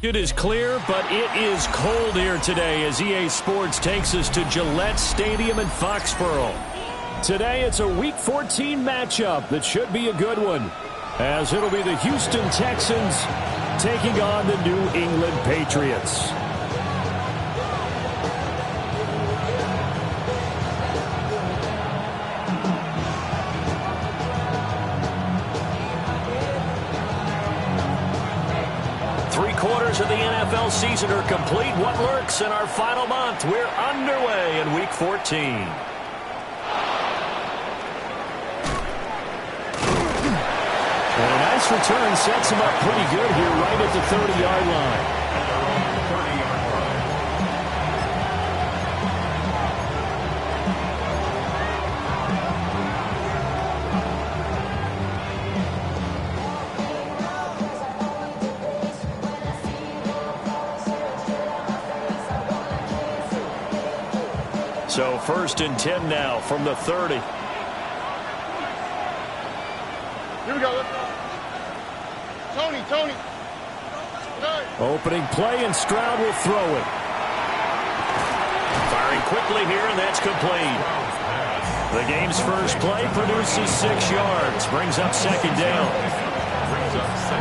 It is clear, but it is cold here today as EA Sports takes us to Gillette Stadium in Foxborough. Today, it's a Week 14 matchup that should be a good one, as it'll be the Houston Texans taking on the New England Patriots. Three-quarters of the NFL season are complete. What lurks in our final month? We're underway in Week 14. And a nice return sets him up pretty good here right at the 30-yard line. So 1st and 10 now from the 30. Here we go. Tony. Opening play, and Stroud will throw it. Firing quickly here, and that's complete. The game's first play produces 6 yards. Brings up 2nd down.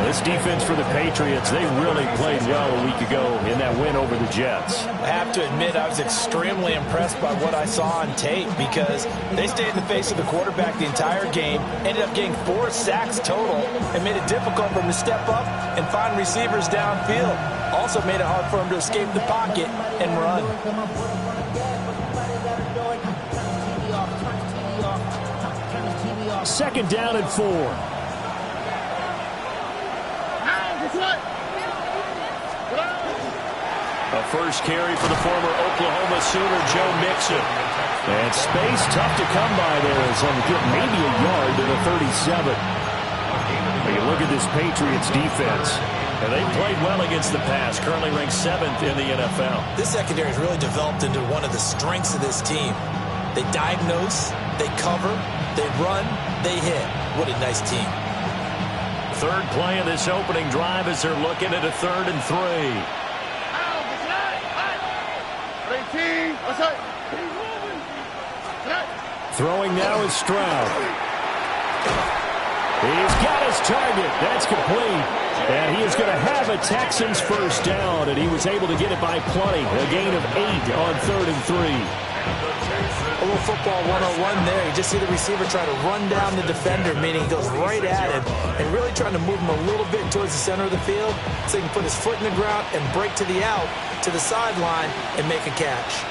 This defense for the Patriots, they really played well a week ago in that win over the Jets. I have to admit, I was extremely impressed by what I saw on tape because they stayed in the face of the quarterback the entire game, ended up getting 4 sacks total, and made it difficult for him to step up and find receivers downfield. Also made it hard for him to escape the pocket and run. 2nd down and 4. A first carry for the former Oklahoma Sooner, Joe Mixon. And space tough to come by there as he'll get maybe a yard to the 37. When you look at this Patriots defense, and they played well against the pass, currently ranked 7th in the NFL. This secondary has really developed into one of the strengths of this team. They diagnose, they cover, they run, they hit. What a nice team. 3rd play of this opening drive as they're looking at a 3rd and 3. Throwing now is Stroud. He's got his target. That's complete. And he is going to have a Texans first down, and he was able to get it by plenty. A gain of 8 on 3rd and 3. A little football 101 there. You just see the receiver try to run down the defender, meaning he goes right at him and really trying to move him a little bit towards the center of the field so he can put his foot in the ground and break to the out, to the sideline, and make a catch.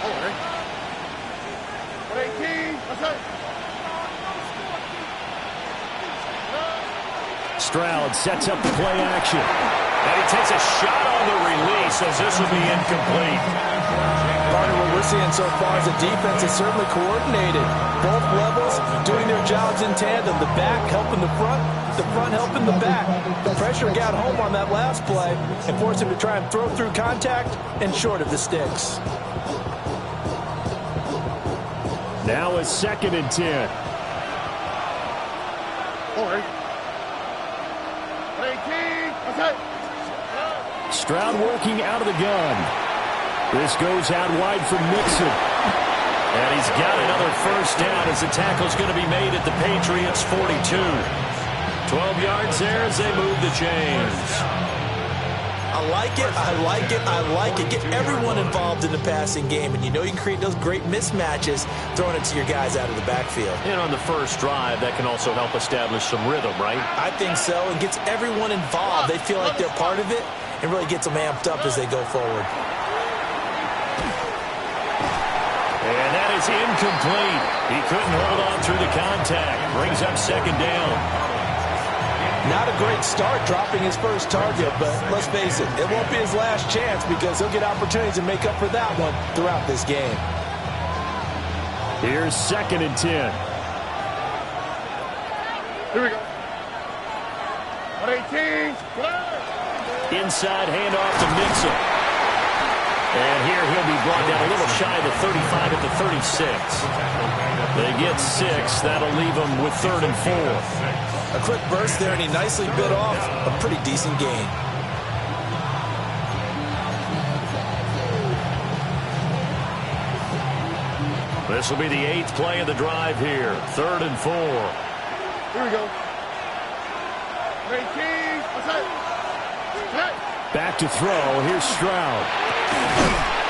Stroud sets up the play action. And he takes a shot on the release as this will be incomplete. Partner, what we're seeing so far is the defense is certainly coordinated. Both levels doing their jobs in tandem. The back helping the front helping the back. The pressure got home on that last play and forced him to try and throw through contact and short of the sticks. Now a 2nd and 10. Stroud working out of the gun. This goes out wide for Mixon. And he's got another first down as the tackle's going to be made at the Patriots' 42. 12 yards there as they move the chains. I like it. Get everyone involved in the passing game, and you know you can create those great mismatches throwing it to your guys out of the backfield. And on the first drive, that can also help establish some rhythm, right? I think so. It gets everyone involved. They feel like they're part of it and really gets them amped up as they go forward. And that is incomplete. He couldn't hold on through the contact. Brings up 2nd down. Not a great start dropping his first target, but let's face it, it won't be his last chance because he'll get opportunities to make up for that one throughout this game. Here's 2nd and 10. Here we go. 118. Inside handoff to Mixon. And here he'll be brought down a little shy of the 35 at the 36. They get 6. That'll leave them with 3rd and 4. A quick burst there, and he nicely bit off a pretty decent gain. This will be the 8th play of the drive here. 3rd and 4. Here we go. Back to throw. Here's Stroud.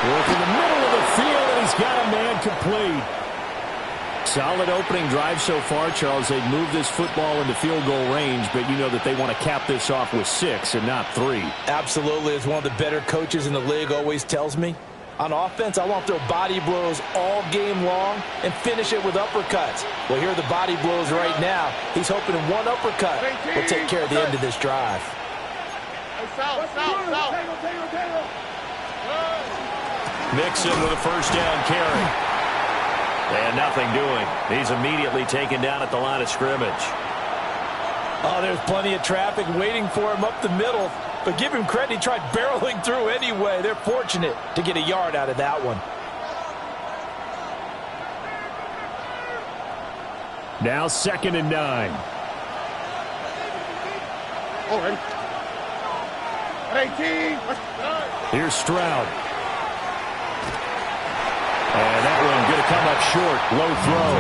Work in the middle of the field, and he's got a man complete. Solid opening drive so far, Charles. They've moved this football into field goal range, but you know that they want to cap this off with 6 and not 3. Absolutely. As one of the better coaches in the league always tells me, on offense, I want to throw body blows all game long and finish it with uppercuts. Well, here are the body blows right now. He's hoping one uppercut will take care of the end of this drive. Mixon with a first down carry. And nothing doing. He's immediately taken down at the line of scrimmage. Oh, there's plenty of traffic waiting for him up the middle. But give him credit, he tried barreling through anyway. They're fortunate to get a yard out of that one. Now 2nd and 9. All right. 18. Here's Stroud. And that one going to come up short. Low throw.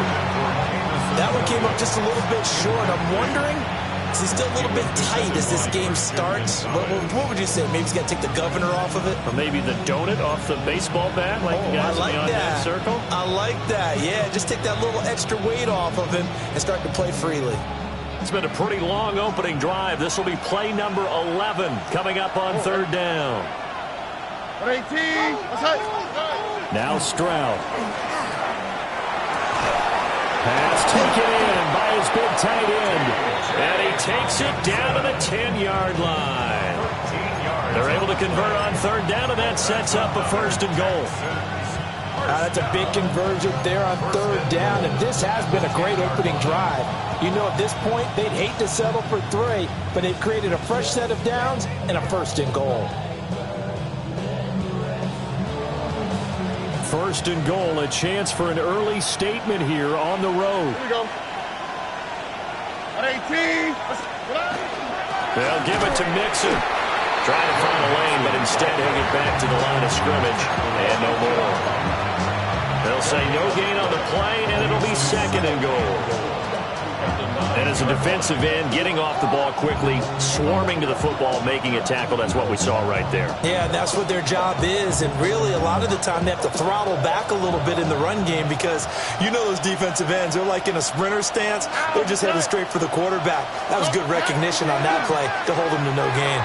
That one came up just a little bit short. I'm wondering, is he still a little bit tight as this game starts? What would you say? Maybe he's got to take the governor off of it? Or maybe the donut off the baseball bat, like the guys beyond that circle? I like that. Yeah, just take that little extra weight off of him and start to play freely. It's been a pretty long opening drive. This will be play number 11 coming up on 3rd down. 18. Now Stroud. Pass taken in by his big tight end. And he takes it down to the 10-yard line. They're able to convert on 3rd down, and that sets up a 1st and goal. That's a big conversion there on 3rd down, and this has been a great opening drive. You know, at this point, they'd hate to settle for 3, but they've created a fresh set of downs and a 1st and goal. 1st and goal, a chance for an early statement here on the road. Here we go. 18. They'll give it to Mixon. Trying to find a lane, but instead he'll get back to the line of scrimmage. And no more. They'll say no gain on the play, and it'll be 2nd and goal. And as a defensive end, getting off the ball quickly, swarming to the football, making a tackle, that's what we saw right there. Yeah, that's what their job is. And really, a lot of the time, they have to throttle back a little bit in the run game because you know those defensive ends, they're like in a sprinter stance. They're just headed straight for the quarterback. That was good recognition on that play to hold him to no gain.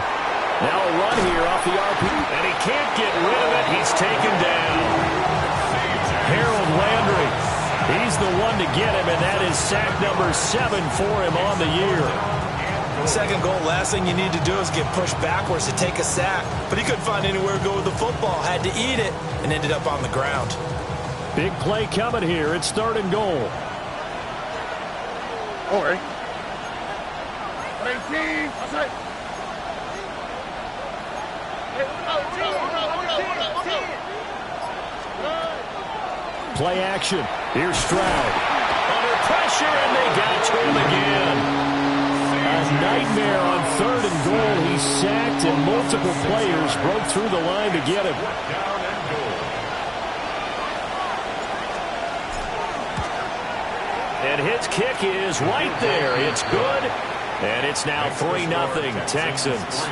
Now a run here off the RP, and he can't get rid of it. He's taken down. Harold Landry. He's the one to get him, and that is sack number 7 for him on the year. 2nd goal, last thing you need to do is get pushed backwards to take a sack. But he couldn't find anywhere to go with the football, had to eat it, and ended up on the ground. Big play coming here. It's 3rd and goal. All right. 18. Play action. Here's Stroud. Under pressure, and they got to him again. A nightmare on 3rd and goal. He's sacked, and multiple players broke through the line to get him. And his kick is right there. It's good, and it's now 3-0 Texans.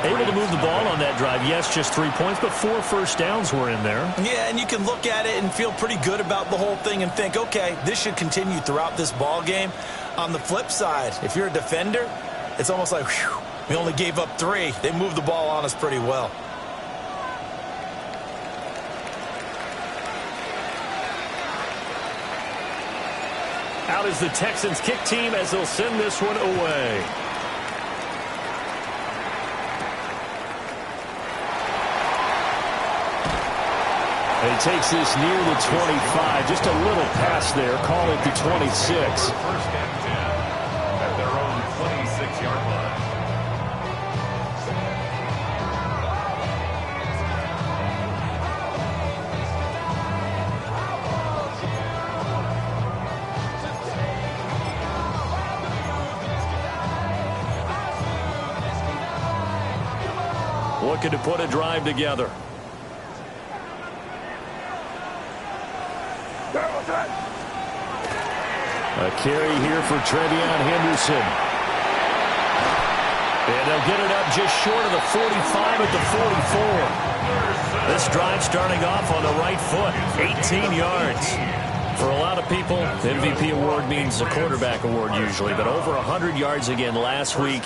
Able to move the ball on that drive. Yes, just 3 points, but 4 first downs were in there. Yeah, and you can look at it and feel pretty good about the whole thing and think, okay, this should continue throughout this ball game. On the flip side, if you're a defender, it's almost like, whew, we only gave up 3. They moved the ball on us pretty well. Out is the Texans kick team as they'll send this one away. He takes this near the 25. Just a little pass there. Call it the 26. First and 10 at their own 26-yard line. Looking to put a drive together. A carry here for Trevion Henderson. And they'll get it up just short of the 45 at the 44. This drive starting off on the right foot, 18 yards. For a lot of people, the MVP award means a quarterback award usually, but over 100 yards again last week.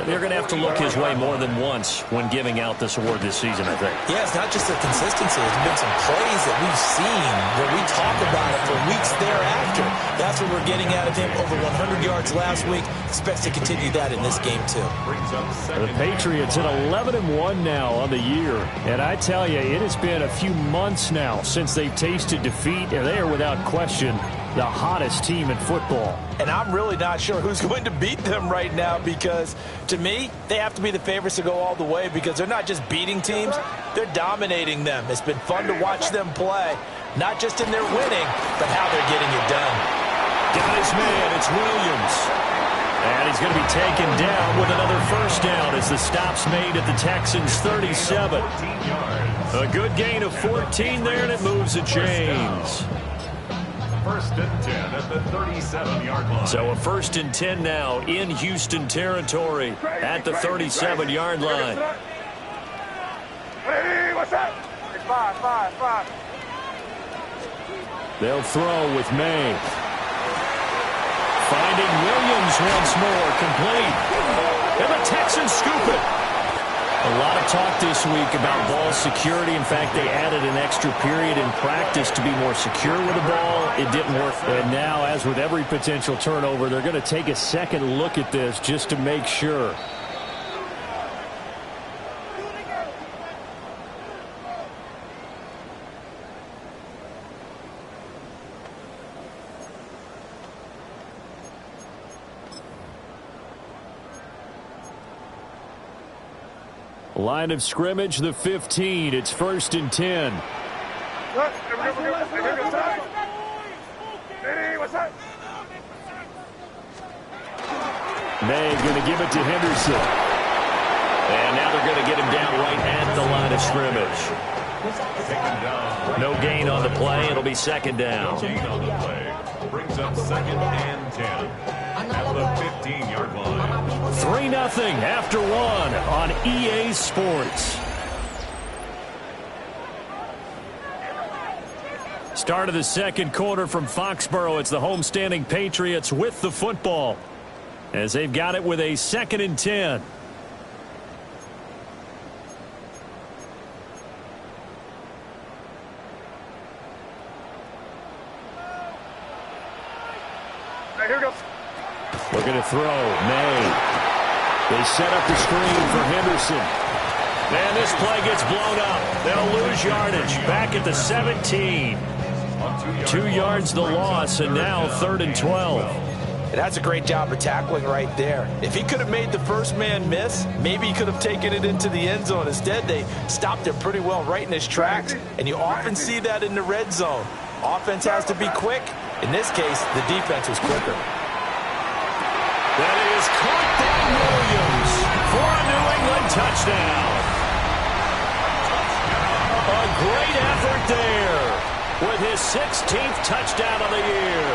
They're going to have to look his way more than once when giving out this award this season, I think. Yeah, it's not just the consistency. There's been some plays that we've seen where we talk about it for weeks thereafter. That's what we're getting out of him. Over 100 yards last week. Expects to continue that in this game, too. The Patriots at 11-1 now on the year. And I tell you, it has been a few months now since they've tasted defeat, and they are without question the hottest team in football. And I'm really not sure who's going to beat them right now because, to me, they have to be the favorites to go all the way because they're not just beating teams, they're dominating them. It's been fun to watch them play, not just in their winning, but how they're getting it done. Got his man, it's Williams. And he's going to be taken down with another first down as the stop's made at the Texans' 37. A good gain of 14 there, and it moves the chains. First and 10 at the 37-yard line. So a first and 10 now in Houston territory at the 37-yard line. Hey, what's up? It's five. They'll throw with May. Finding Williams once more, complete. And the Texans scoop it. A lot of talk this week about ball security. In fact, they added an extra period in practice to be more secure with the ball. It didn't work. And now, as with every potential turnover, they're going to take a second look at this just to make sure. Line of scrimmage, the 15. It's first and 10. Hey, what's up? May going to give it to Henderson. And now they're going to get him down right at the line of scrimmage. No gain on the play. It'll be second down. No gain on the play. Brings up second and 10 at the 15-yard line. 3-0 after one on EA Sports. Start of the second quarter from Foxborough. It's the homestanding Patriots with the football as they've got it with a second and 10. Hey, here we go. Looking to throw. May. They set up the screen for Henderson. And this play gets blown up. They'll lose yardage. Back at the 17. 2 yards the loss, and now 3rd and 12. And that's a great job of tackling right there. If he could have made the first man miss, maybe he could have taken it into the end zone. Instead, they stopped him pretty well right in his tracks, and you often see that in the red zone. Offense has to be quick. In this case, the defense was quicker. That is caught by Williams for a New England touchdown. A great effort there with his 16th touchdown of the year.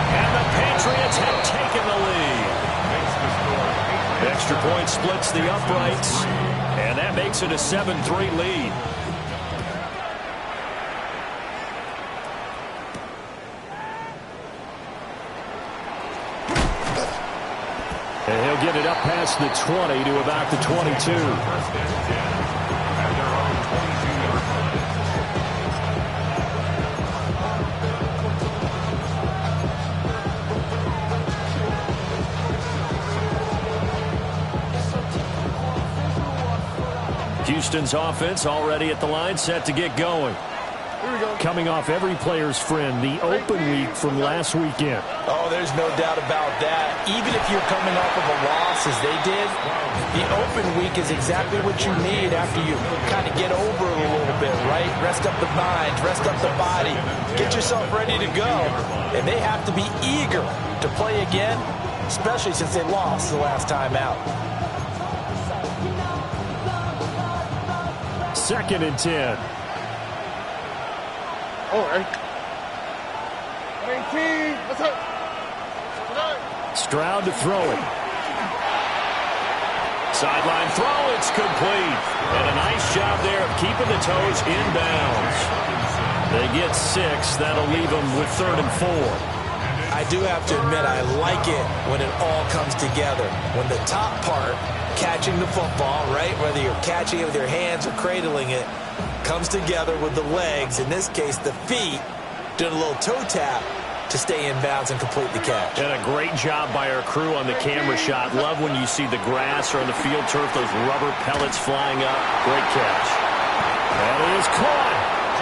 And the Patriots have taken the lead. Extra point splits the uprights, and that makes it a 7-3 lead. And he'll get it up past the 20 to about the 22. First and 10 at their own 22-yard line. Houston's offense already at the line, set to get going. Coming off every player's friend, the open week from last weekend. Oh, there's no doubt about that. Even if you're coming off of a loss as they did, the open week is exactly what you need after you kind of get over it a little bit, right? Rest up the mind, rest up the body, get yourself ready to go. And they have to be eager to play again, especially since they lost the last time out. 2nd and 10. Oh, hey. 18. Let's go. Stroud to throw it. Sideline throw, it's complete. And a nice job there of keeping the toes inbounds. They get 6. That'll leave them with 3rd and 4. I do have to admit, I like it when it all comes together. When the top part, catching the football, right, whether you're catching it with your hands or cradling it, comes together with the legs, in this case the feet, doing a little toe tap to stay in bounds and complete the catch. And a great job by our crew on the camera shot. Love when you see the grass or on the field turf, those rubber pellets flying up. Great catch. That is caught.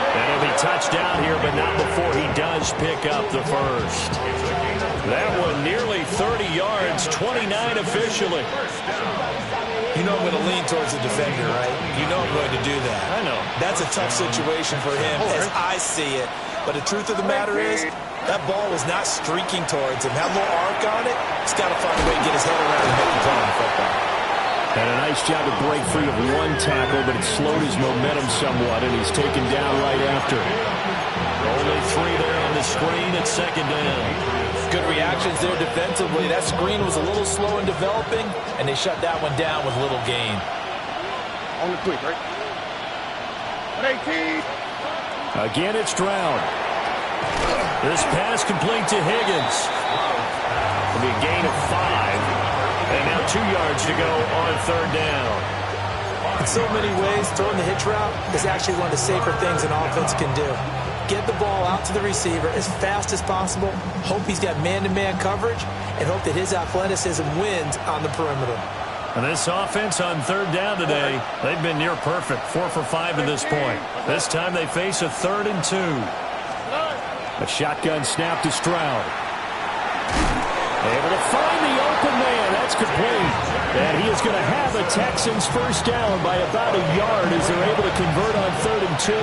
And it'll be touchdown here, but not before he does pick up the first. That one nearly 30 yards, 29 officially. You know I'm going to lean towards the defender, right? You know I'm going to do that. I know. That's a tough situation for him as I see it. But the truth of the matter is, that ball was not streaking towards him. Had a little arc on it. He's got to find a way to get his head around and make the play on the football. And a nice job to break free of one tackle, but it slowed his momentum somewhat, and he's taken down right after. Only 3 there on the screen at 2nd down. Good reactions there defensively. That screen was a little slow in developing, and they shut that one down with little gain. On the quick, right? 18. Again, it's Stroud. This pass complete to Higgins. It'll be a gain of 5. And now 2 yards to go on 3rd down. In so many ways, throwing the hitch route is actually one of the safer things an offense can do. Get the ball out to the receiver as fast as possible, hope he's got man-to-man coverage, and hope that his athleticism wins on the perimeter. And this offense on 3rd down today, they've been near perfect, 4 for 5 at this point. This time they face a 3rd and 2. A shotgun snap to Stroud. Able to find the open man. That's complete. And he is going to have the Texans first down by about a yard as they're able to convert on 3rd and 2.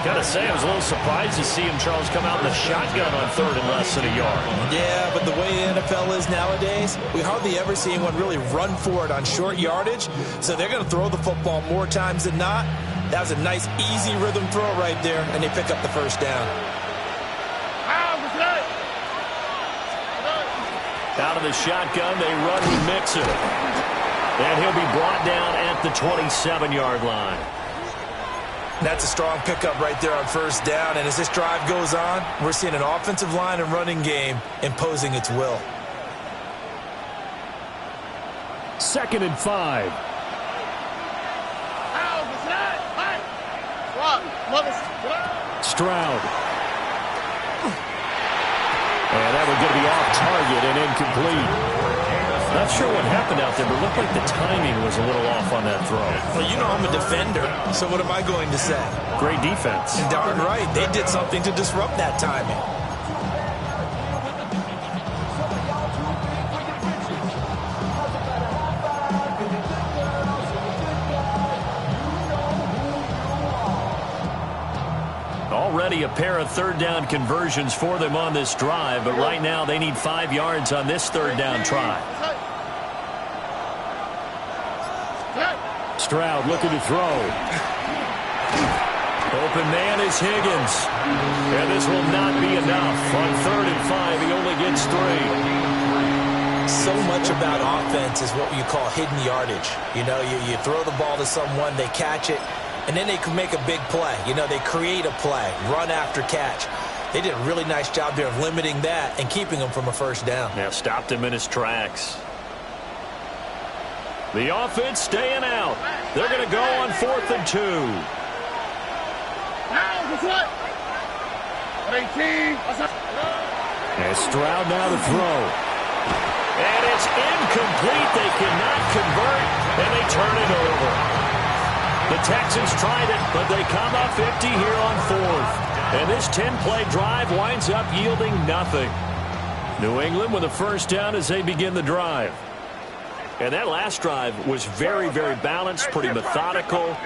Gotta say, I was a little surprised to see him, Charles, come out in the shotgun on 3rd and less than a yard. Yeah, but the way the NFL is nowadays, we hardly ever see anyone really run for it on short yardage. So they're going to throw the football more times than not. That was a nice, easy rhythm throw right there, and they pick up the first down. Out of the shotgun, they run with Mixon. And he'll be brought down at the 27-yard line. That's a strong pickup right there on first down. And as this drive goes on, we're seeing an offensive line and running game imposing its will. 2nd and 5. Stroud. And that would get to be off target and incomplete. Not sure what happened out there, but it looked like the timing was a little off on that throw. Well, you know I'm a defender, so what am I going to say? Great defense. Darn right. They did something to disrupt that timing. Already a pair of 3rd down conversions for them on this drive, but right now they need 5 yards on this 3rd down try. Stroud looking to throw. Open man is Higgins. And this will not be enough. On 3rd and 5, he only gets 3. So much about offense is what you call hidden yardage. You know, you throw the ball to someone, they catch it, and then they can make a big play. You know, they create a play, run after catch. They did a really nice job there of limiting that and keeping him from a first down. Yeah, stopped him in his tracks. The offense staying out. They're going to go on 4th and 2. And Stroud now to throw. And it's incomplete. They cannot convert, and they turn it over. The Texans tried it, but they come up empty here on 4th. And this 10-play drive winds up yielding nothing. New England with a first down as they begin the drive. And that last drive was very, very balanced, pretty methodical.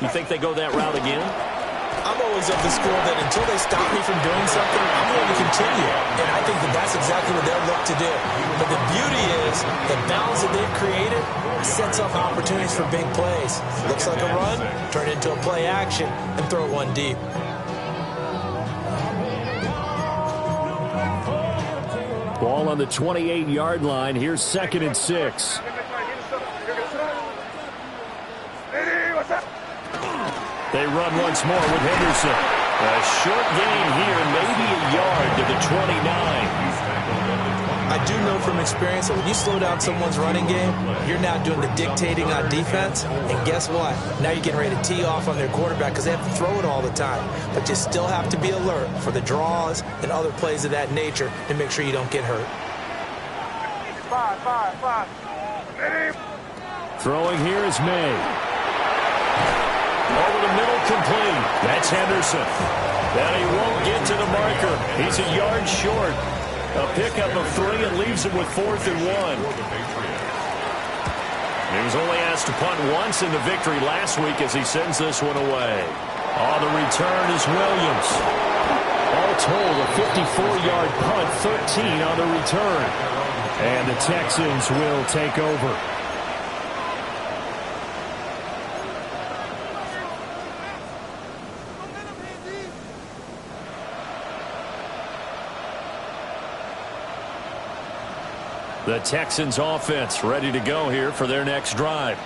You think they go that route again? I'm always of the school that until they stop me from doing something, I'm going to continue. And I think that that's exactly what they'll look to do. But the beauty is the balance that they've created sets up opportunities for big plays. Looks like a run, turn it into a play action, and throw one deep. Ball on the 28-yard line. Here's 2nd and 6. They run once more with Henderson. A short gain here, maybe a yard to the 29. I do know from experience that when you slow down someone's running game, you're now doing the dictating on defense. And guess what? Now you're getting ready to tee off on their quarterback because they have to throw it all the time. But you still have to be alert for the draws and other plays of that nature to make sure you don't get hurt. Throwing here is May. Over the middle, complete. That's Henderson. And he won't get to the marker. He's a yard short. A pickup of 3 and leaves him with 4th and 1. He was only asked to punt once in the victory last week as he sends this one away. On the return is Williams. All told, a 54-yard punt, 13 on the return. And the Texans will take over. The Texans offense ready to go here for their next drive.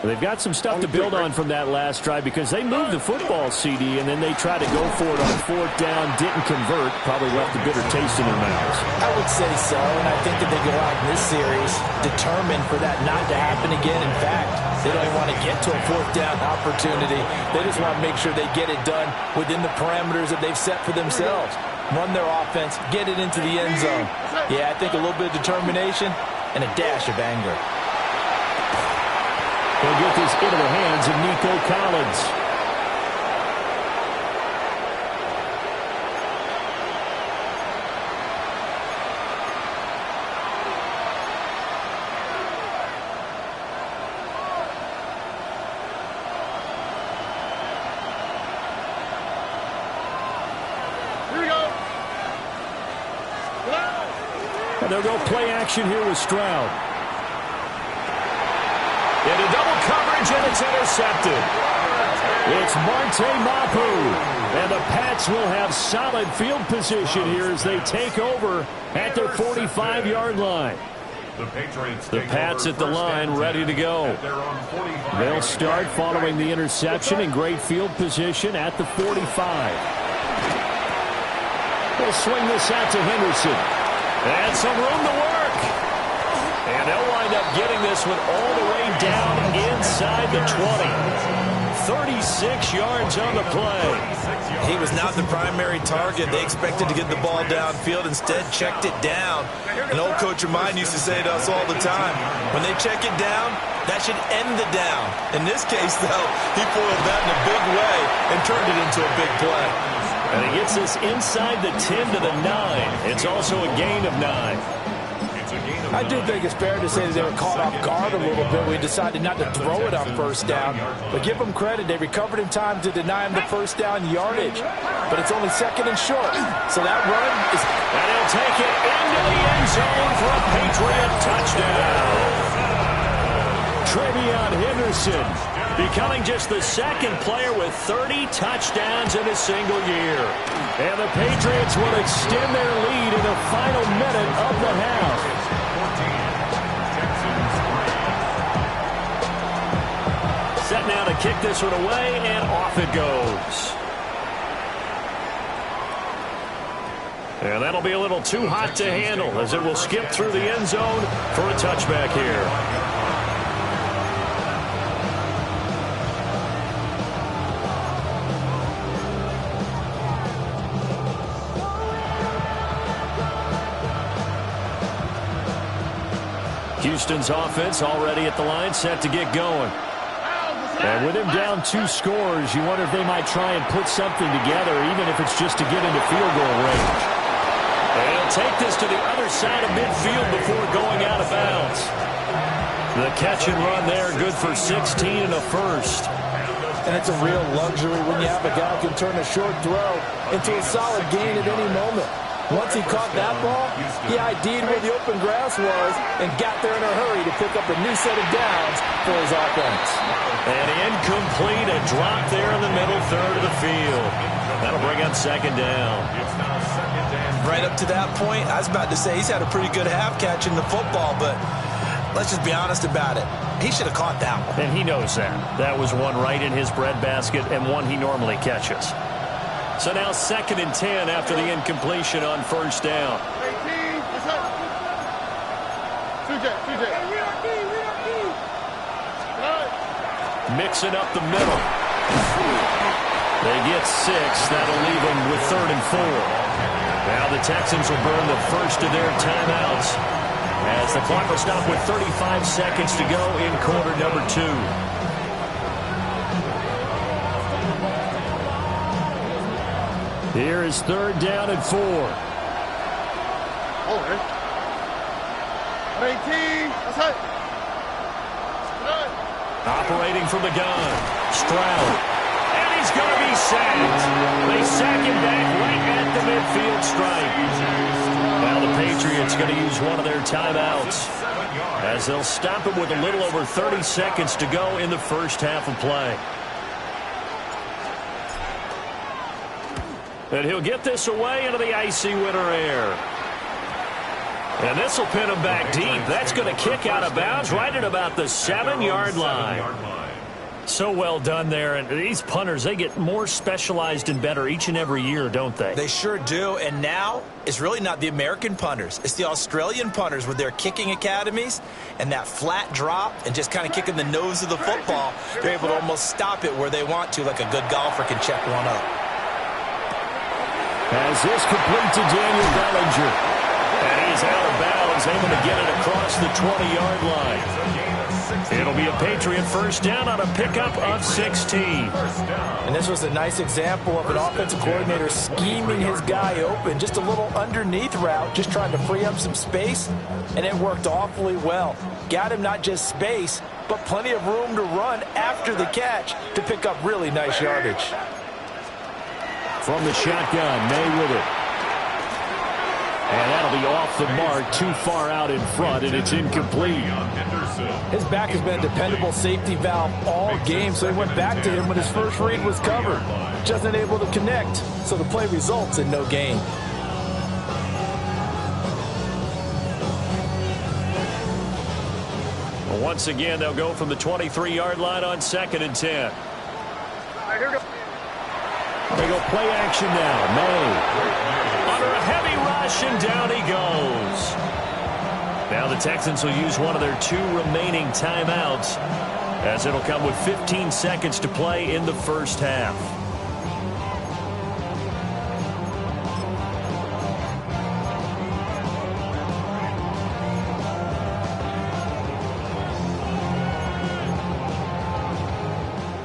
They've got some stuff to build on from that last drive because they moved the football, CD, and then they tried to go for it on 4th down, didn't convert, probably left a bitter taste in their mouths. I would say so, and I think that they go out in this series determined for that not to happen again. In fact, they don't even want to get to a 4th down opportunity. They just want to make sure they get it done within the parameters that they've set for themselves. Run their offense, get it into the end zone. Yeah, I think a little bit of determination and a dash of anger. He'll get this into the hands of Nico Collins. And they'll go play action here with Stroud. Into double coverage, and it's intercepted. It's Marte Mapu. And the Pats will have solid field position here as they take over at their 45-yard line. The Pats at the line ready to go. They'll start following the interception in great field position at the 45. They'll swing this out to Henderson. And some room to work. And they'll wind up getting this one all the way down inside the 20. 36 yards on the play. He was not the primary target. They expected to get the ball downfield. Instead, checked it down. An old coach of mine used to say to us all the time, when they check it down, that should end the down. In this case, though, he foiled that in a big way and turned it into a big play. And he gets this inside the 10 to the 9. It's also a gain of 9. I do think it's fair to say that they were caught off guard a little bit. We decided not to throw it on 1st down. But give them credit. They recovered in time to deny him the 1st down yardage. But it's only 2nd and short. So that run is... And he'll take it into the end zone for a Patriot touchdown. Trevion Henderson becoming just the 2nd player with 30 touchdowns in a single year. And the Patriots will extend their lead in the final minute of the half. Set now to kick this one away, and off it goes. And that'll be a little too hot to handle as it will skip through the end zone for a touchback here. Houston's offense already at the line, set to get going. And with him down 2 scores, you wonder if they might try and put something together, even if it's just to get into field goal range. And he'll take this to the other side of midfield before going out of bounds. The catch and run there, good for 16 and a first. And it's a real luxury when you have a guy who can turn a short throw into a solid gain at any moment. Once he caught that ball, he ID'd where the open grass was and got there in a hurry to pick up a new set of downs for his offense. And incomplete, a drop there in the middle third of the field. That'll bring up second down. Right up to that point, I was about to say he's had a pretty good half catching the football, but let's just be honest about it. He should have caught that one. And he knows that. That was one right in his breadbasket and one he normally catches. So now 2nd and 10 after the incompletion on first down. 18, what's up? CJ. Mixing up the middle. They get 6. That'll leave them with 3rd and 4. Now the Texans will burn the first of their timeouts as the clock will stop with 35 seconds to go in quarter number 2. Here is 3rd down and 4. Over. 18, what's up? Operating from the gun. Stroud. And he's going to be sacked. They sack him back right at the midfield stripe. Now the Patriots going to use one of their timeouts as they'll stop him with a little over 30 seconds to go in the first half of play. And he'll get this away into the icy winter air. And this will pin him back deep. That's going to kick out of bounds right at about the 7-yard line. So well done there. And these punters, they get more specialized and better each and every year, don't they? They sure do. And now it's really not the American punters. It's the Australian punters with their kicking academies and that flat drop and just kind of kicking the nose of the football. They're able to almost stop it where they want to, like a good golfer can check one up. As this complete to Daniel Bellinger. And he's out of bounds, able to get it across the 20-yard line. It'll be a Patriot first down on a pickup of 16. And this was a nice example of an offensive coordinator scheming his guy open. Just a little underneath route, just trying to free up some space, and it worked awfully well. Got him not just space, but plenty of room to run after the catch to pick up really nice yardage. From the shotgun, May with it. And that'll be off the mark, too far out in front, and it's incomplete. His back has been a dependable safety valve all game, so he went back to him when his first read was covered. Just unable to connect, so the play results in no gain. Well, once again, they'll go from the 23-yard line on 2nd and 10. All right, here we go. They go play action now. May under a heavy rush, and down he goes. Now the Texans will use one of their 2 remaining timeouts as it'll come with 15 seconds to play in the first half.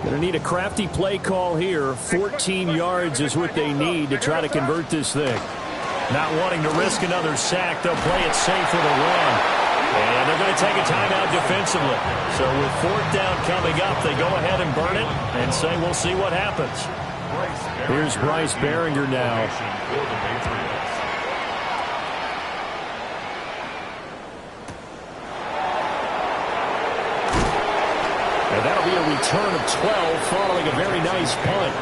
Going to need a crafty play call here. 14 yards is what they need to try to convert this thing. Not wanting to risk another sack, they'll play it safe with a run. And they're going to take a timeout defensively. So with 4th down coming up, they go ahead and burn it and say we'll see what happens. Here's Bryce Baringer now. And that'll be a return of 12 following a very nice punt.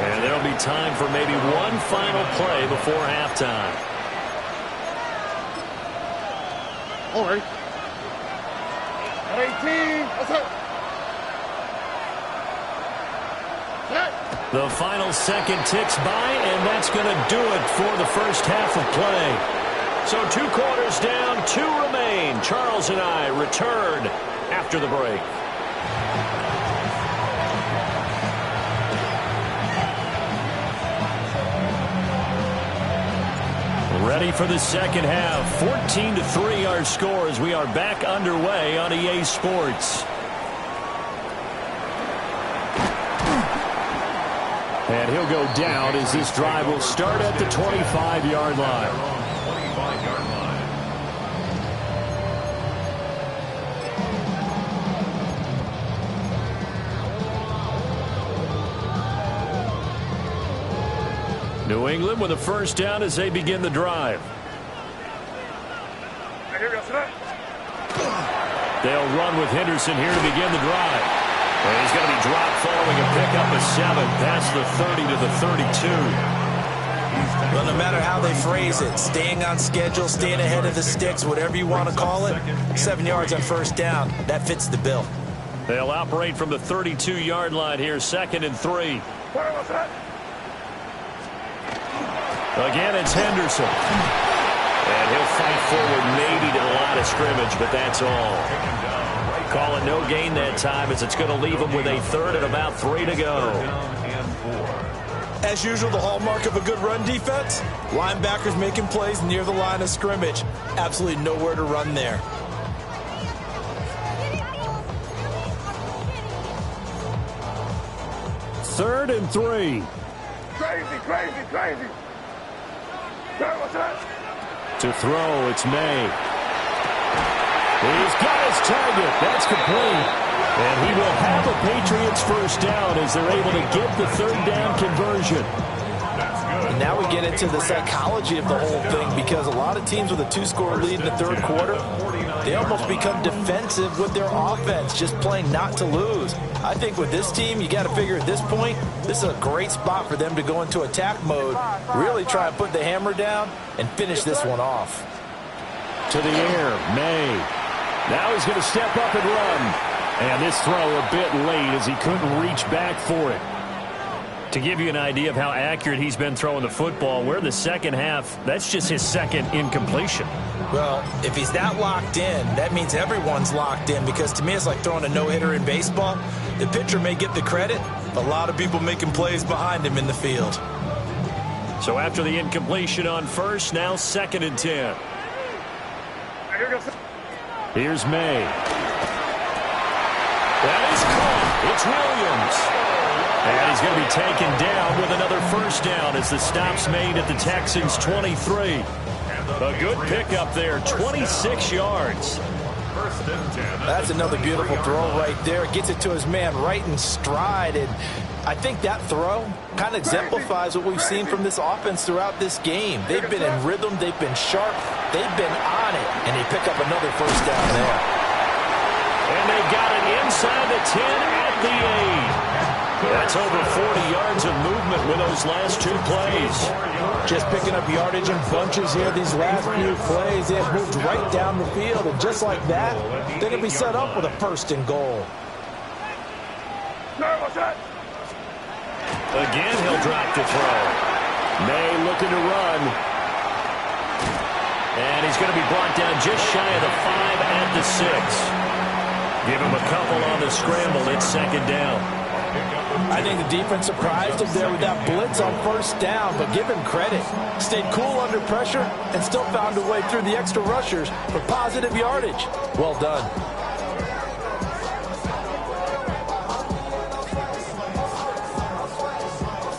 And there'll be time for maybe one final play before halftime. All right. 18, what's up? The final second ticks by, and that's going to do it for the first half of play. So 2 quarters down, 2 remain. Charles and I return after the break. Ready for the second half. 14-3 our score as we are back underway on EA Sports. And he'll go down as this drive will start at the 25-yard line. New England with a first down as they begin the drive. They'll run with Henderson here to begin the drive. And he's going to be dropped following a pickup of 7 past the 30 to the 32. Well, no matter how they phrase it, staying on schedule, staying ahead of the sticks, whatever you want to call it, 7 yards on first down, that fits the bill. They'll operate from the 32-yard line here, 2nd and 3. Again, it's Henderson. And he'll fight forward maybe to the line of scrimmage, but that's all. Calling no gain that time as it's going to leave him with a 3rd and about 3 to go. As usual, the hallmark of a good run defense, linebackers making plays near the line of scrimmage. Absolutely nowhere to run there. Third and 3. Crazy. To throw, it's May. He's got his target. That's complete. And he will have a Patriots first down as they're able to get the 3rd down conversion. And now we get into the psychology of the whole thing, because a lot of teams with a 2-score lead in the 3rd quarter, they almost become defensive with their offense, just playing not to lose. I think with this team, you got to figure at this point, this is a great spot for them to go into attack mode, really try and put the hammer down and finish this one off. To the air, May. Now he's going to step up and run. And this throw a bit late as he couldn't reach back for it. To give you an idea of how accurate he's been throwing the football, we're the second half. That's just his 2nd incompletion. Well, if he's that locked in, that means everyone's locked in, because to me it's like throwing a no-hitter in baseball. The pitcher may get the credit, a lot of people making plays behind him in the field. So after the incompletion on first, now 2nd and 10. Here's May. That is caught. It's Williams. And he's going to be taken down with another first down as the stop's made at the Texans' 23. A good pickup there, 26 yards. That's another beautiful throw right there. Gets it to his man right in stride. And I think that throw kind of exemplifies what we've seen from this offense throughout this game. They've been in rhythm. They've been sharp. They've been on it. And they pick up another first down there. And they've got it inside the 10 at the 8. That's over 40 yards of movement with those last 2 plays. Just picking up yardage in bunches here. These last few plays, they have moved right down the field. And just like that, they're going to be set up with a 1st and goal. Again, he'll drop to throw. May looking to run. And he's going to be brought down just shy of the 5 at the 6. Give him a couple on the scramble. It's 2nd down. I think the defense surprised him there with that blitz on first down, but give him credit. Stayed cool under pressure and still found a way through the extra rushers for positive yardage. Well done.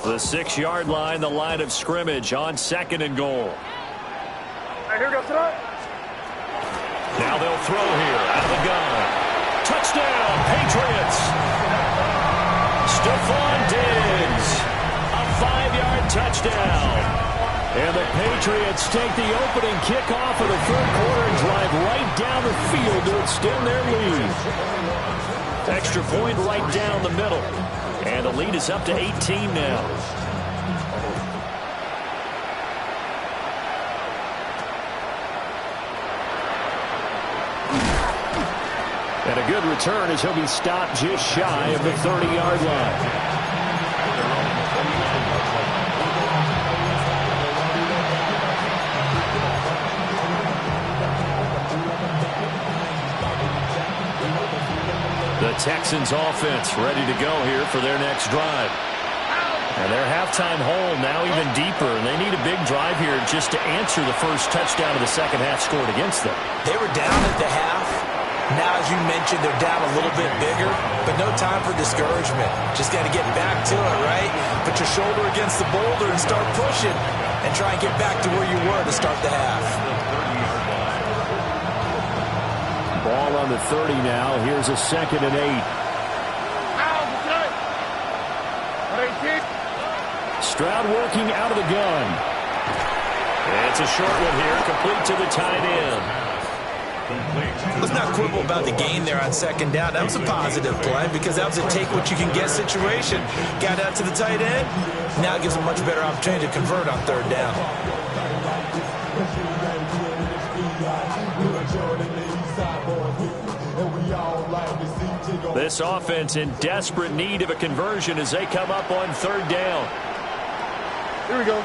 The 6-yard line, the line of scrimmage on 2nd and goal. Now they'll throw here out of the gun. Touchdown, Patriots. Stephon Diggs, a 5-yard touchdown. And the Patriots take the opening kickoff of the 3rd quarter and drive right down the field to extend their lead. Extra point right down the middle. And the lead is up to 18 now. And a good return as he'll be stopped just shy of the 30-yard line. The Texans offense ready to go here for their next drive. And their halftime hole now even deeper, and they need a big drive here just to answer the first touchdown of the second half scored against them. They were down at the half. Now, as you mentioned, they're down a little bit bigger, but no time for discouragement. Just got to get back to it, right? Put your shoulder against the boulder and start pushing and try and get back to where you were to start the half. Ball on the 30 now. Here's a 2nd and 8. Stroud working out of the gun. It's a short one here, complete to the tight end. Let's not quibble about the gain there on second down. That was a positive play because that was a take-what-you-can-get situation. Got out to the tight end. Now it gives a much better opportunity to convert on third down. This offense in desperate need of a conversion as they come up on third down. Here we go.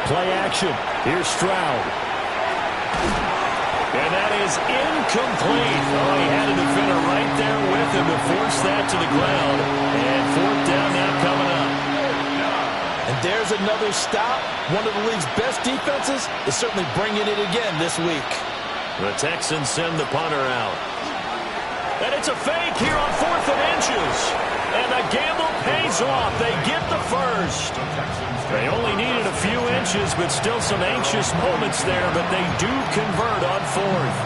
Play action. Here's Stroud. And that is incomplete. Oh, he had a defender right there with him to force that to the ground. And fourth down now coming up. And there's another stop. One of the league's best defenses is certainly bringing it again this week. The Texans send the punter out. And it's a fake here on 4th and inches. And the gamble pays off. They get the first. They only needed a few inches, but still some anxious moments there, but they do convert on 4th.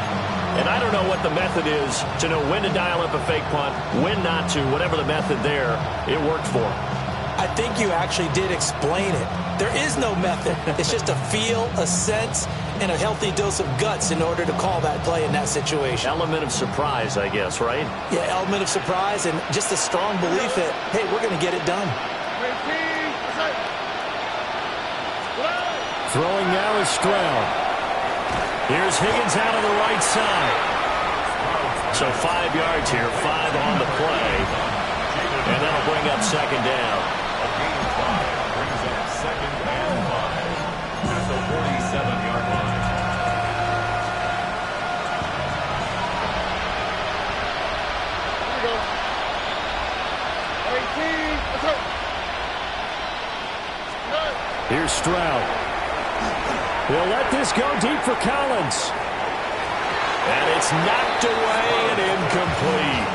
And I don't know what the method is to know when to dial up a fake punt, when not to. Whatever the method there, it worked for them. I think you actually did explain it. There is no method. It's just a feel, a sense, and a healthy dose of guts in order to call that play in that situation. Element of surprise, I guess, right? Yeah, element of surprise and just a strong belief that, hey, we're going to get it done. Throwing now is Stroud. Here's Higgins out on the right side. So 5 yards here, 5 on the play. And that'll bring up second down. A gain of 5 brings up second and 5 at the 47-yard line. Here we go. 18. Let's go. Here's Stroud. He'll let this go deep for Collins. And it's knocked away and incomplete.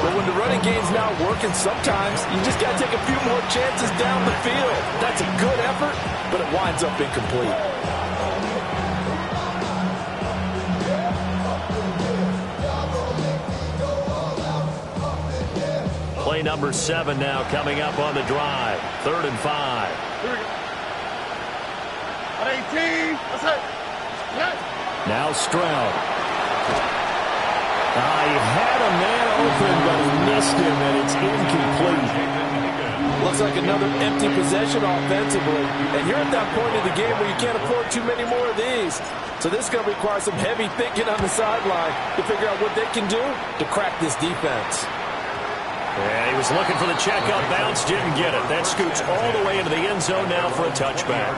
But when the running game's not working, sometimes you just got to take a few more chances down the field. That's a good effort, but it winds up incomplete. Play number 7 now coming up on the drive. 3rd and 5. Here we go. 18. Let's go. Now Stroud. He had a man open, but he missed him, and it's incomplete. Looks like another empty possession offensively. And you're at that point in the game where you can't afford too many more of these. So this is going to require some heavy thinking on the sideline to figure out what they can do to crack this defense. Yeah, he was looking for the checkout bounce, didn't get it. That scoots all the way into the end zone now for a touchback.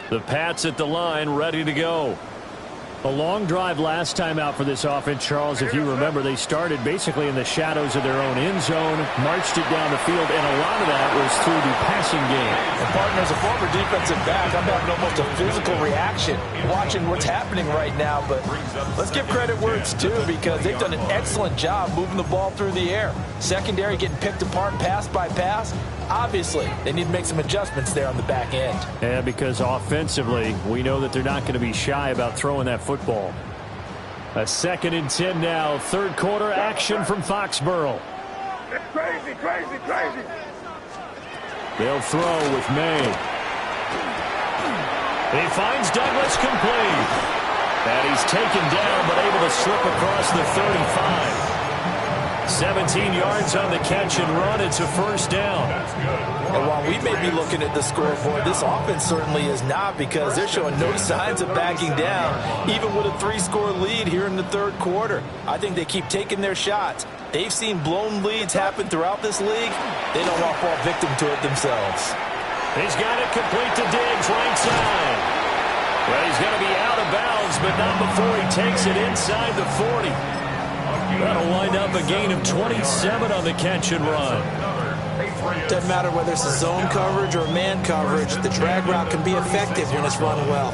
The Pats at the line, ready to go. A long drive last time out for this offense, Charles. If you remember, they started basically in the shadows of their own end zone, marched it down the field, and a lot of that was through the passing game. And partner, as a former defensive back, I'm having almost a physical reaction watching what's happening right now. But let's give credit where it's due because they've done an excellent job moving the ball through the air. Secondary getting picked apart pass by pass. Obviously, they need to make some adjustments there on the back end. Yeah, because offensively, we know that they're not going to be shy about throwing that football. A 2nd and 10 now. 3rd quarter action from Foxborough. It's crazy, crazy, crazy. They'll throw with May. He finds Douglas complete. And he's taken down, but able to slip across the 35. 17 yards on the catch and run. It's a first down. And while we may be looking at the scoreboard, this offense certainly is not because they're showing no signs of backing down, even with a 3-score lead here in the 3rd quarter. I think they keep taking their shots. They've seen blown leads happen throughout this league. They don't want to fall victim to it themselves. He's got it complete to Diggs, right side. Well, he's going to be out of bounds, but not before he takes it inside the 40. That'll wind up a gain of 27 on the catch and run. Doesn't matter whether it's a zone coverage or man coverage, the drag route can be effective when it's run well.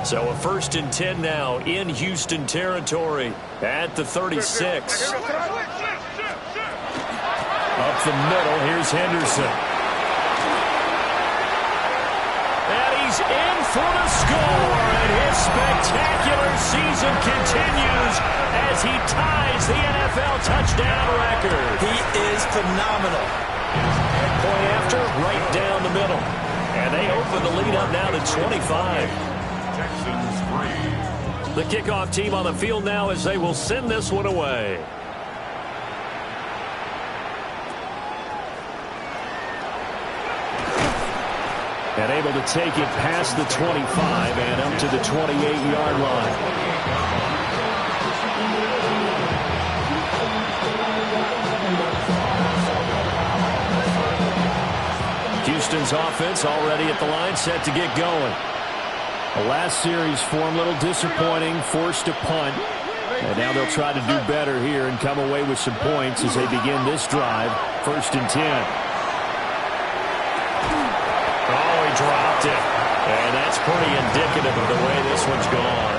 So a 1st and 10 now in Houston territory at the 36. Up the middle, here's Henderson. And he's is in for the score, and his spectacular season continues as he ties the NFL touchdown record. He is phenomenal. Point after, right down the middle. And they open the lead up now to 25. Texans 3. The kickoff team on the field now as they will send this one away. And able to take it past the 25 and up to the 28-yard line. Houston's offense already at the line, set to get going. The last series for him, a little disappointing, forced to punt. And now they'll try to do better here and come away with some points as they begin this drive. 1st and 10. Oh, he dropped it. And that's pretty indicative of the way this one's gone.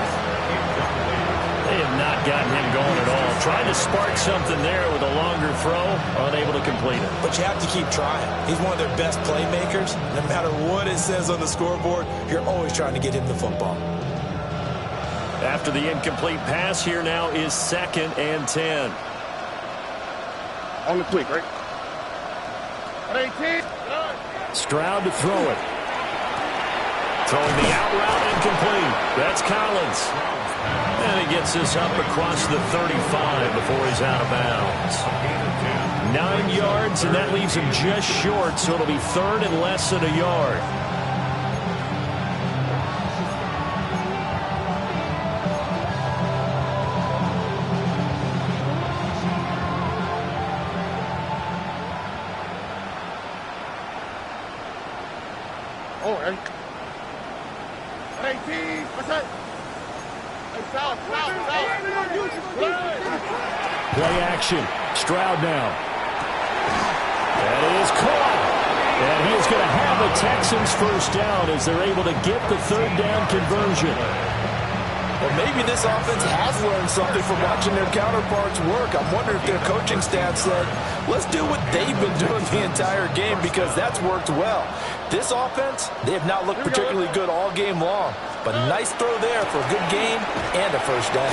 They have not gotten him going at all. Trying to spark something there with a longer throw, unable to complete it. But you have to keep trying. He's one of their best playmakers. No matter what it says on the scoreboard, you're always trying to get him the football. After the incomplete pass, here now is 2nd and 10. On the quick, right? 18. Stroud to throw it. Throwing the out route incomplete. That's Collins. And he gets this up across the 35 before he's out of bounds. 9 yards, and that leaves him just short, so it'll be 3rd and less than a yard. Oh, 18. What's that? Foul. Play action. Stroud now. And it is caught. And he is going to have the Texans first down as they're able to get the 3rd down conversion. Well, maybe this offense has learned something from watching their counterparts work. I'm wondering if their coaching staff said, let's do what they've been doing the entire game because that's worked well. This offense, they have not looked particularly good all game long. But a nice throw there for a good game and a first down.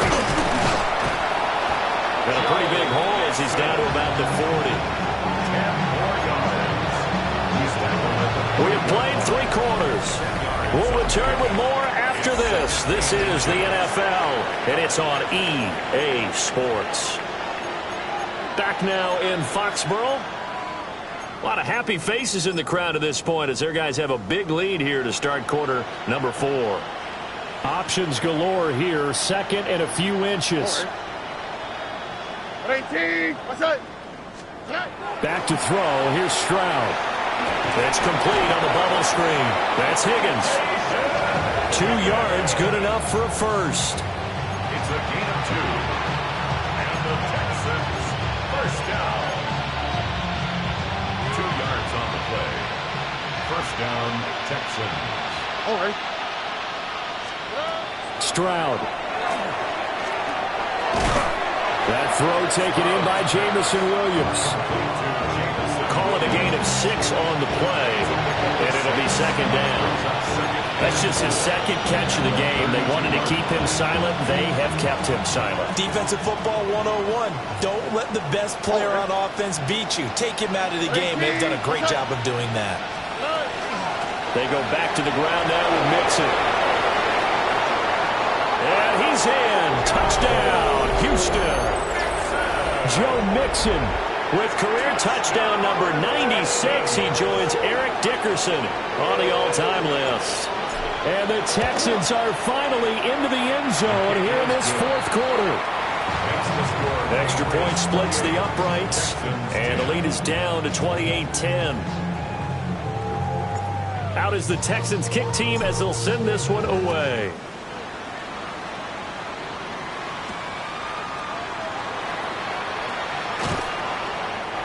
Got a pretty big hole as he's down to about the 40. 10 more yards. He's back on the We have played 3 quarters. We'll return with more after this. This is the NFL, and it's on EA Sports. Back now in Foxborough. A lot of happy faces in the crowd at this point as their guys have a big lead here to start quarter number 4. Options galore here, 2nd and a few inches. 18. What's that? Back to throw. Here's Stroud. It's complete on the bubble screen. That's Higgins. 2 yards, good enough for a first. It's a gain of 2. And the Texans first down. 2 yards on the play. First down, Texans. All right. Stroud. That throw taken in by Jamison Williams. Call it a gain of 6 on the play, and it'll be 2nd down. That's just his 2nd catch of the game. They wanted to keep him silent. They have kept him silent. Defensive football 101. Don't let the best player on offense beat you. Take him out of the game. They've done a great job of doing that. They go back to the ground now with Mixon. And he's in. Touchdown, Houston. Joe Mixon with career touchdown number 96. He joins Eric Dickerson on the all-time list. And the Texans are finally into the end zone here in this 4th quarter. Extra point splits the uprights, and the lead is down to 28-10. Out is the Texans kick team as they'll send this one away.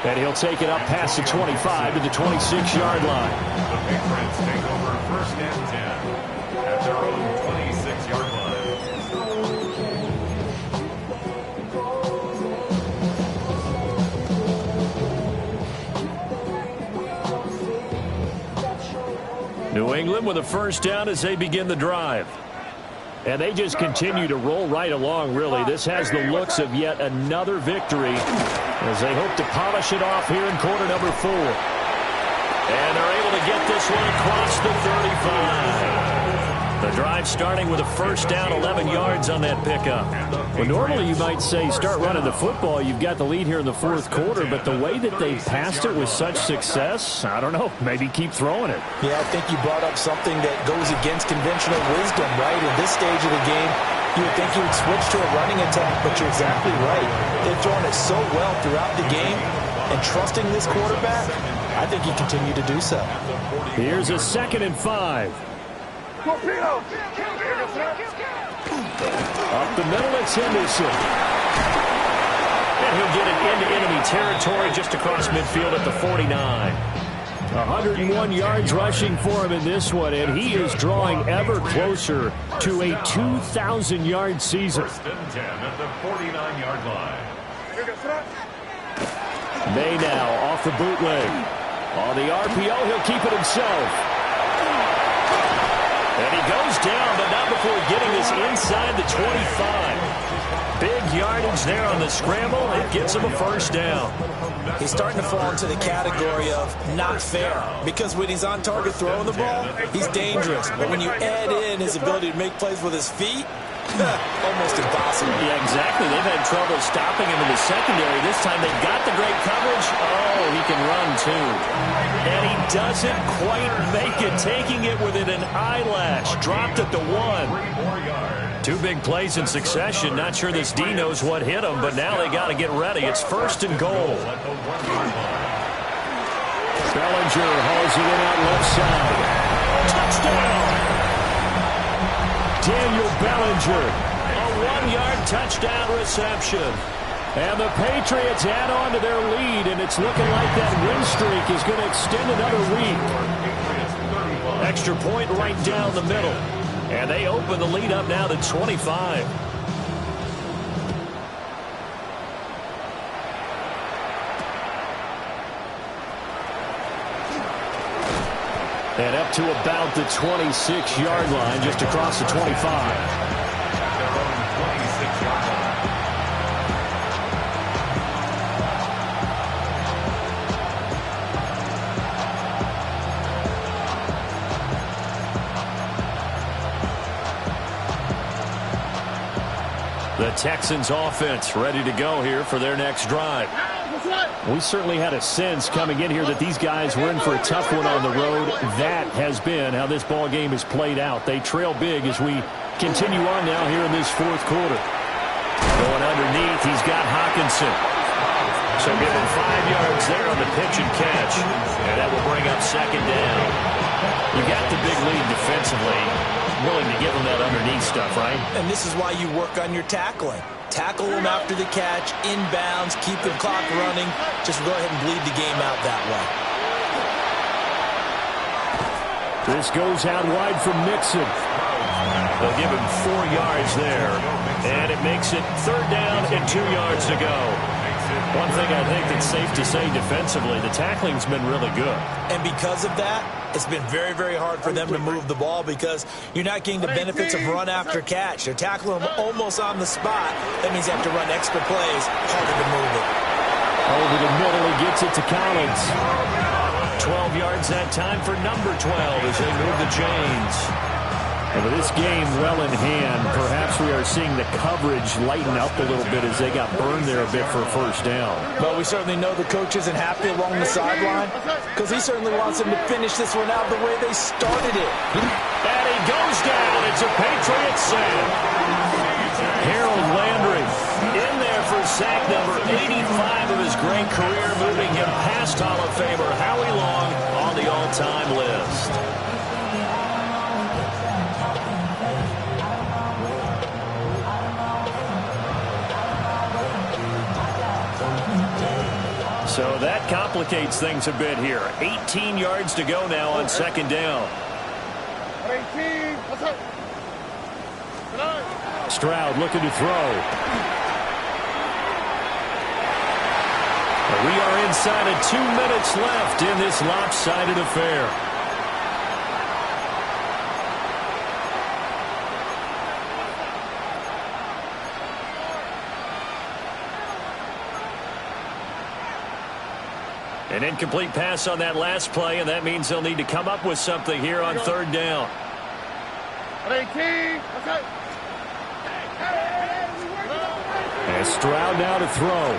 And he'll take it up past the 25 to the 26-yard line. The Patriots take over 1st and 10 at their own 26-yard line. New England with a first down as they begin the drive. And they just continue to roll right along, really. This has the looks of yet another victory as they hope to polish it off here in quarter number 4. And they're able to get this one across the 35. The drive starting with a first down, 11 yards on that pickup. Well, normally you might say start running the football. You've got the lead here in the fourth quarter, but the way that they passed it with such success, I don't know, maybe keep throwing it. Yeah, I think you brought up something that goes against conventional wisdom, right? In this stage of the game, you would think you would switch to a running attack, but you're exactly right. They've thrown it so well throughout the game, and trusting this quarterback, I think you continue to do so. Here's a 2nd and 5. Up the middle, it's Henderson. And he'll get it into enemy territory just across midfield at the 49. 101 yards rushing for him in this one, and he is drawing ever closer to a 2,000-yard season. First and 10 at the 49-yard line. May now off the bootleg. On the RPO, he'll keep it himself. And he goes down, but not before getting this inside the 25. Big yardage there on the scramble. It gets him a first down. He's starting to fall into the category of not fair, because when he's on target throwing the ball, he's dangerous. But when you add in his ability to make plays with his feet, almost impossible. Yeah, exactly. They've had trouble stopping him in the secondary. This time they've got the great coverage. Oh, he can run too. And he doesn't quite make it, taking it within an eyelash. Dropped at the 1. 2 big plays in succession. Not sure this D knows what hit him, but now they got to get ready. It's 1st and goal. Bellinger hauls it in out left side. Touchdown! Daniel Bellinger, a 1-yard touchdown reception. And the Patriots add on to their lead, and it's looking like that win streak is going to extend another week. Extra point right down the middle. And they open the lead up now to 25. And up to about the 26-yard line, just across the 25. The Texans offense ready to go here for their next drive. We certainly had a sense coming in here that these guys were in for a tough one on the road. That has been how this ball game has played out. They trail big as we continue on now here in this fourth quarter. Going underneath, he's got Hockenson. So give him 5 yards there on the pitch and catch. And that will bring up 2nd down. You got the big lead defensively. Willing to give him that underneath stuff, right? And this is why you work on your tackling. Tackle him after the catch, inbounds, keep the clock running. Just go ahead and bleed the game out that way. This goes out wide from Mixon. They'll give him 4 yards there. And it makes it 3rd down and 2 yards to go. One thing I think that's safe to say defensively, the tackling's been really good. And because of that, it's been very, very hard for them to move the ball because you're not getting the benefits of run after catch. They're tackling them almost on the spot. That means you have to run extra plays, harder to move it. Over the middle, he gets it to Collins. 12 yards that time for number 12 as they move the chains. And with this game well in hand, perhaps we are seeing the coverage lighten up a little bit as they got burned there a bit for a first down. But we certainly know the coach isn't happy along the sideline because he certainly wants them to finish this one out the way they started it. And he goes down. It's a Patriots sack. Harold Landry in there for sack number 85 of his great career, moving him past Hall of Famer Howie Long on the all-time list. So that complicates things a bit here. 18 yards to go now on 2nd down. Stroud looking to throw. We are inside of 2 minutes left in this lopsided affair. An incomplete pass on that last play, and that means they'll need to come up with something here on third down. And Stroud now to throw.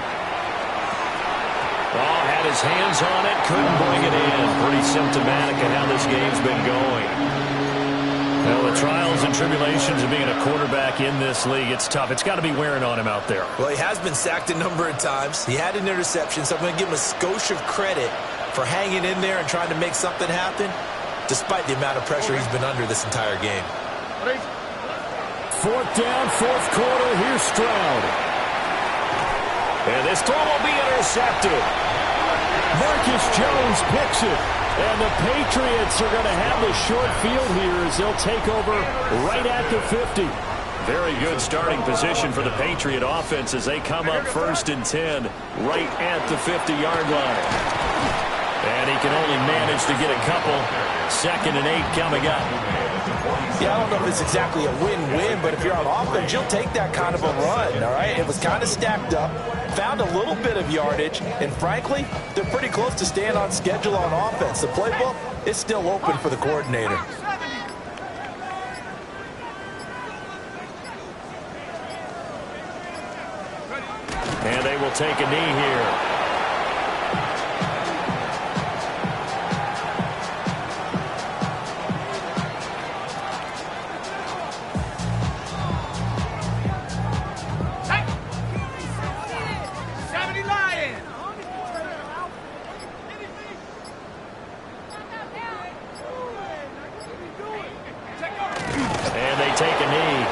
Oh, had his hands on it, couldn't bring it in. Pretty symptomatic of how this game's been going. Well, the trials and tribulations of being a quarterback in this league, it's tough. It's got to be wearing on him out there. Well, he has been sacked a number of times. He had an interception, so I'm going to give him a skosh of credit for hanging in there and trying to make something happen, despite the amount of pressure he's been under this entire game. Fourth down, fourth quarter. Here's Stroud. And this throw will be intercepted. Marcus Jones picks it. And the Patriots are going to have the short field here as they'll take over right at the 50. Very good starting position for the Patriot offense as they come up 1st and 10 right at the 50-yard line. And he can only manage to get a couple. 2nd and 8 coming up. Yeah, I don't know if it's exactly a win-win, but if you're on offense, you'll take that kind of a run, all right? It was kind of stacked up, found a little bit of yardage, and frankly, they're pretty close to staying on schedule on offense. The playbook is still open for the coordinator. And they will take a knee here. And they take a knee.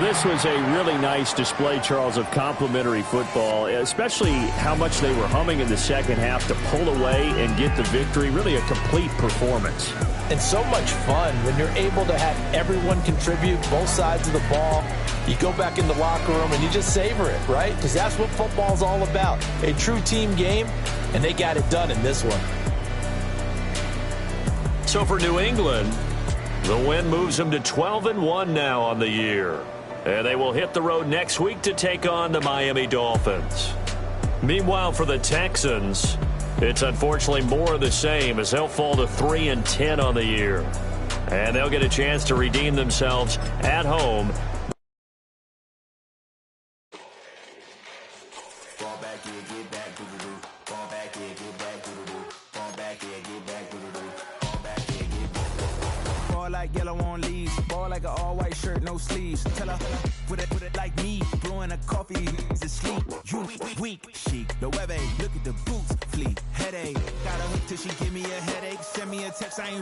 This was a really nice display, Charles, of complimentary football, especially how much they were humming in the second half to pull away and get the victory. Really a complete performance. And so much fun when you're able to have everyone contribute, both sides of the ball. You go back in the locker room and you just savor it, right? Because that's what football's all about. A true team game, and they got it done in this one. So for New England, the win moves them to 12-1 now on the year. And they will hit the road next week to take on the Miami Dolphins. Meanwhile, for the Texans, it's unfortunately more of the same as they'll fall to 3-10 on the year. And they'll get a chance to redeem themselves at home. Like yellow on leaves, ball like an all-white shirt, no sleeves. Tell her, put it like me, blowing a coffee, is asleep. You weak, chic, the web, look at the boots, fleet, headache. Got a hook till she give me a headache, send me a text, I ain't